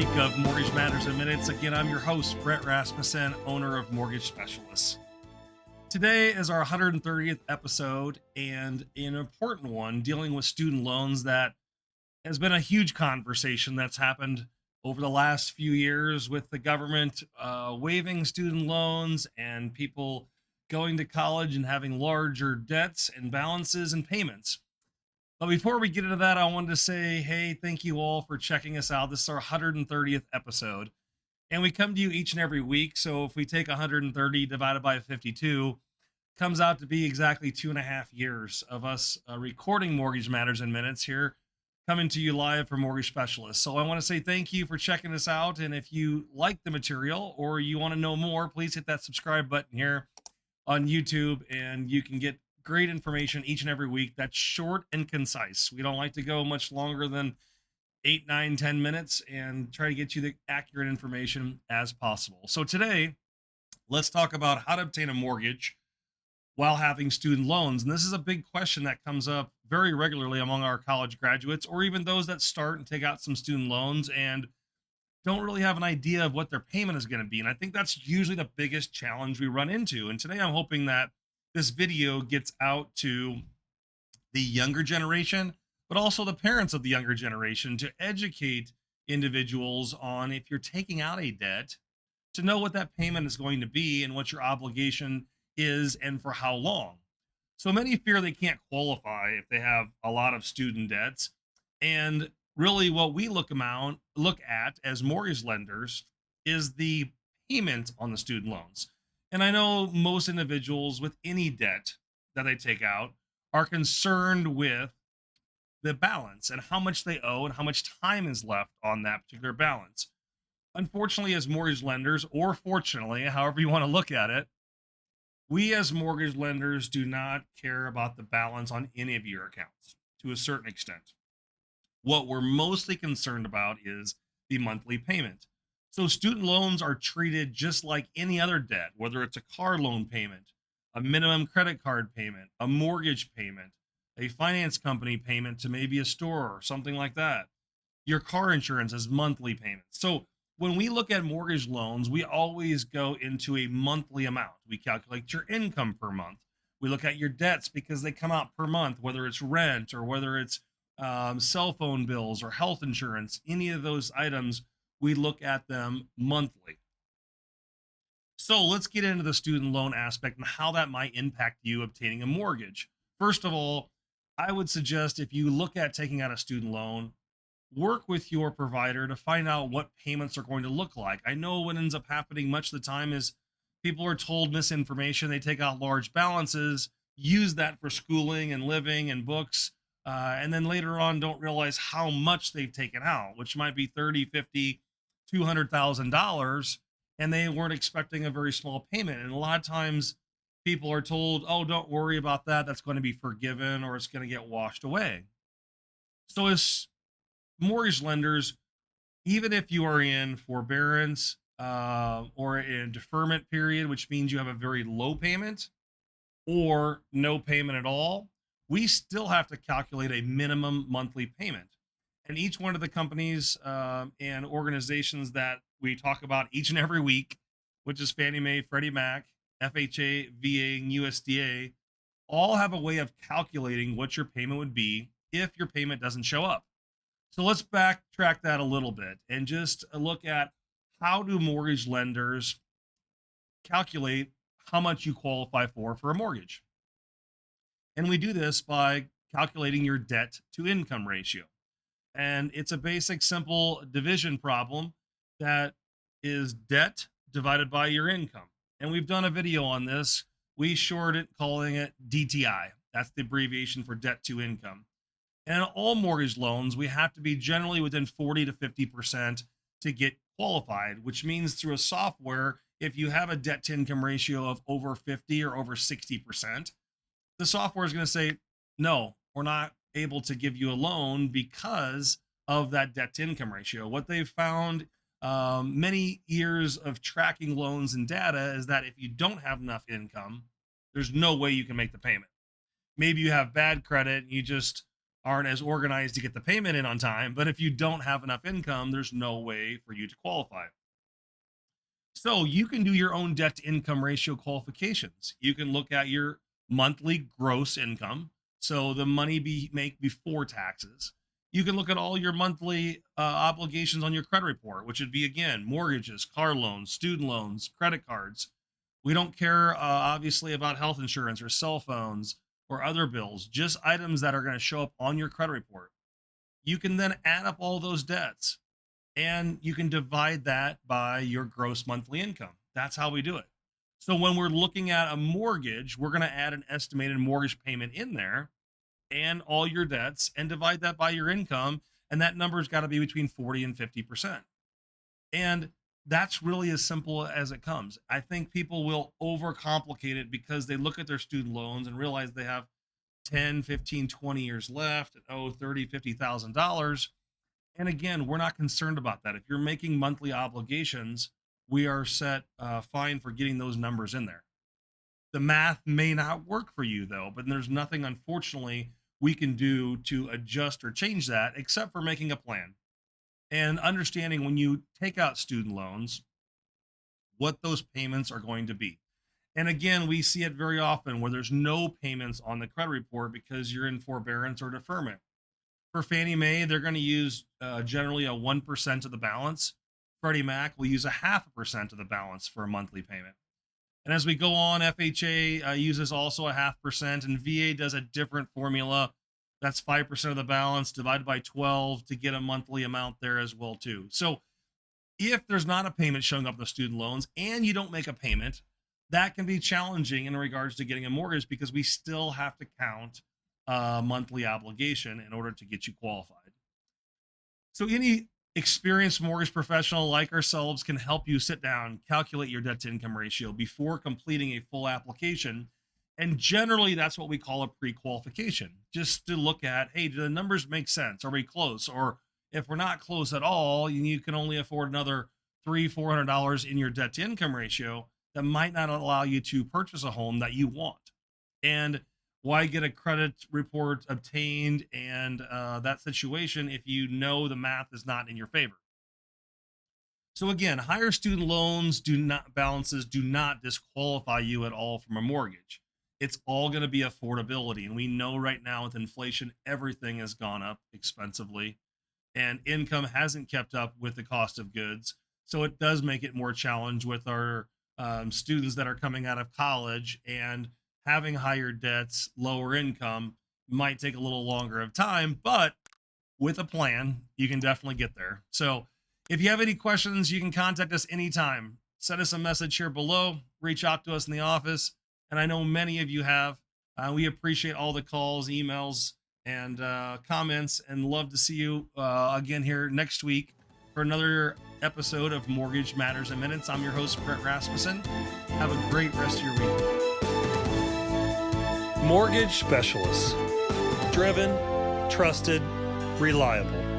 week of Mortgage Matters in Minutes. Again, I'm your host, Brent Rasmussen, owner of Mortgage Specialists. Today is our 130th episode and an important one dealing with student loans that has been a huge conversation that's happened over the last few years with the government waiving student loans and people going to college and having larger debts and balances and payments. But before we get into that, I wanted to say, hey, thank you all for checking us out. This is our 130th episode, and we come to you each and every week. So if we take 130 divided by 52, comes out to be exactly 2.5 years of us recording Mortgage Matters in Minutes here, coming to you live from Mortgage Specialists. So I want to say thank you for checking us out. And if you like the material or you want to know more, please hit that subscribe button here on YouTube, and you can get great information each and every week that's short and concise. We don't like to go much longer than 8, 9, 10 minutes and try to get you the accurate information as possible. So today, let's talk about how to obtain a mortgage while having student loans. And this is a big question that comes up very regularly among our college graduates, or even those that start and take out some student loans and don't really have an idea of what their payment is going to be. And I think that's usually the biggest challenge we run into. And today I'm hoping that this video gets out to the younger generation, but also the parents of the younger generation, to educate individuals on, if you're taking out a debt, to know what that payment is going to be and what your obligation is and for how long. So many fear they can't qualify if they have a lot of student debts. And really what we look at as mortgage lenders is the payment on the student loans. And I know most individuals with any debt that they take out are concerned with the balance and how much they owe and how much time is left on that particular balance. Unfortunately, as mortgage lenders, or fortunately, however you want to look at it, we as mortgage lenders do not care about the balance on any of your accounts to a certain extent. What we're mostly concerned about is the monthly payment. So student loans are treated just like any other debt, whether it's a car loan payment, a minimum credit card payment, a mortgage payment, a finance company payment to maybe a store or something like that. Your car insurance is monthly payments. So when we look at mortgage loans, we always go into a monthly amount. We calculate your income per month. We look at your debts because they come out per month, whether it's rent or whether it's cell phone bills or health insurance, any of those items, we look at them monthly. So let's get into the student loan aspect and how that might impact you obtaining a mortgage. First of all, I would suggest, if you look at taking out a student loan, work with your provider to find out what payments are going to look like. I know what ends up happening much of the time is people are told misinformation. They take out large balances, use that for schooling and living and books, and then later on don't realize how much they've taken out, which might be 30, 50, $200,000, and they weren't expecting a very small payment. And a lot of times people are told, oh, don't worry about that. That's going to be forgiven or it's going to get washed away. So as mortgage lenders, even if you are in forbearance or in deferment period, which means you have a very low payment or no payment at all, we still have to calculate a minimum monthly payment. And each one of the companies and organizations that we talk about each and every week, which is Fannie Mae, Freddie Mac, FHA, VA, and USDA, all have a way of calculating what your payment would be if your payment doesn't show up. So let's backtrack that a little bit and just look at, how do mortgage lenders calculate how much you qualify for a mortgage? And we do this by calculating your debt to income ratio. And it's a basic, simple division problem that is debt divided by your income. And we've done a video on this. We short it calling it DTI. That's the abbreviation for debt to income. And in all mortgage loans, we have to be generally within 40 to 50% to get qualified, which means through a software, if you have a debt to income ratio of over 50 or over 60%, the software is going to say, no, we're not able to give you a loan because of that debt to income ratio. What they've found many years of tracking loans and data is that if you don't have enough income, there's no way you can make the payment. Maybe you have bad credit, you just aren't as organized to get the payment in on time. But if you don't have enough income, there's no way for you to qualify. So you can do your own debt to income ratio qualifications. You can look at your monthly gross income, so the money make before taxes. You can look at all your monthly obligations on your credit report, which would be again mortgages, car loans, student loans, credit cards. We don't care obviously about health insurance or cell phones or other bills, just items that are going to show up on your credit report. You can then add up all those debts and you can divide that by your gross monthly income. That's how we do it. So when we're looking at a mortgage, we're going to add an estimated mortgage payment in there and all your debts and divide that by your income. And that number's got to be between 40 and 50%. And that's really as simple as it comes. I think people will overcomplicate it because they look at their student loans and realize they have 10, 15, 20 years left and owe 30, $50,000. And again, we're not concerned about that. If you're making monthly obligations, we are set fine for getting those numbers in there. The math may not work for you though, but there's nothing, unfortunately, we can do to adjust or change that except for making a plan and understanding when you take out student loans, what those payments are going to be. And again, we see it very often where there's no payments on the credit report because you're in forbearance or deferment. For Fannie Mae, they're going to use generally a 1% of the balance. Freddie Mac will use a 0.5% of the balance for a monthly payment. And as we go on, FHA uses also a 0.5%, and VA does a different formula. That's 5% of the balance divided by 12 to get a monthly amount there as well too. So if there's not a payment showing up in the student loans and you don't make a payment, that can be challenging in regards to getting a mortgage because we still have to count a monthly obligation in order to get you qualified. So any experienced mortgage professional like ourselves can help you sit down, calculate your debt to income ratio before completing a full application. And generally, that's what we call a pre-qualification, just to look at, hey, do the numbers make sense? Are we close? Or if we're not close at all, you can only afford another $300-400 in your debt to income ratio. That might not allow you to purchase a home that you want. And why get a credit report obtained and that situation if you know the math is not in your favor? So again, higher student loans balances do not disqualify you at all from a mortgage. It's all going to be affordability. And we know right now with inflation, everything has gone up expensively and income hasn't kept up with the cost of goods. So it does make it more challenged with our students that are coming out of college and having higher debts, lower income might take a little longer of time, but with a plan, you can definitely get there. So if you have any questions, you can contact us anytime. Send us a message here below, reach out to us in the office. And I know many of you have. We appreciate all the calls, emails, and comments, and love to see you again here next week for another episode of Mortgage Matters in Minutes. I'm your host, Brent Rasmussen. Have a great rest of your week. Mortgage Specialists. Driven, trusted, reliable.